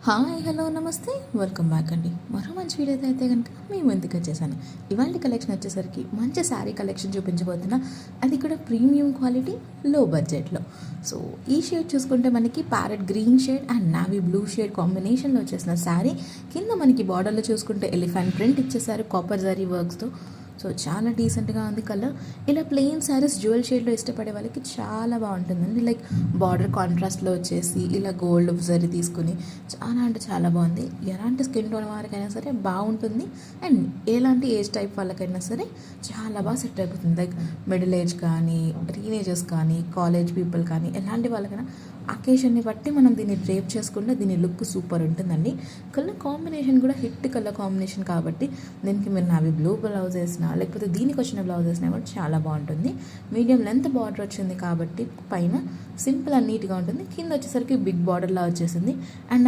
Hi hello నమస్తే welcome back అండి. మరో మంచి వీడియో అయితే కనుక మీ ముందుకు వచ్చేసాను. ఇవాళ కలెక్షన్ వచ్చేసరికి మంచి శారీ కలెక్షన్ చూపించబోతున్నా, అది కూడా ప్రీమియం క్వాలిటీ లో బడ్జెట్లో. సో ఈ షేడ్ చూసుకుంటే మనకి parrot green shade and navy blue shade కాంబినేషన్లో వచ్చేసిన శారీ. కింద మనకి బార్డర్లో చూసుకుంటే ఎలిఫెంట్ ప్రింట్ ఇచ్చేసారు కాపర్ జరీ వర్క్స్తో. సో చాలా డీసెంట్గా ఉంది కలర్. ఇలా ప్లెయిన్ శారీస్ జ్యువెల్ షేడ్లో ఇష్టపడే వాళ్ళకి చాలా బాగుంటుందండి. లైక్ బార్డర్ కాంట్రాస్ట్లో వచ్చేసి ఇలా గోల్డ్ జరీ తీసుకుని చాలా అంటే చాలా బాగుంది. ఎలాంటి స్కిన్ టోన్ వారికైనా సరే బాగుంటుంది, అండ్ ఎలాంటి ఏజ్ టైప్ వాళ్ళకైనా సరే చాలా బాగా సెట్ అయిపోతుంది. లైక్ మిడిల్ ఏజ్ కానీ, టీనేజర్స్ కానీ, కాలేజ్ పీపుల్ కానీ, ఎలాంటి వాళ్ళకైనా అకేషన్ని బట్టి మనం దీన్ని డ్రేప్ చేసుకుంటే దీని లుక్ సూపర్ ఉంటుందండి. కలర్ కాంబినేషన్ కూడా హిట్ కలర్ కాంబినేషన్ కాబట్టి దీనికి మీరు నావి బ్లూ బ్లౌజ్ వేసినా లేకపోతే దీనికి వచ్చిన బ్లౌజ్ వేసినా కూడా చాలా బాగుంటుంది. మీడియం లెంత్ బార్డర్ వచ్చింది కాబట్టి పైన సింపుల్ అండ్ నీట్గా ఉంటుంది. కింద వచ్చేసరికి బిగ్ బార్డర్లా వచ్చేసింది. అండ్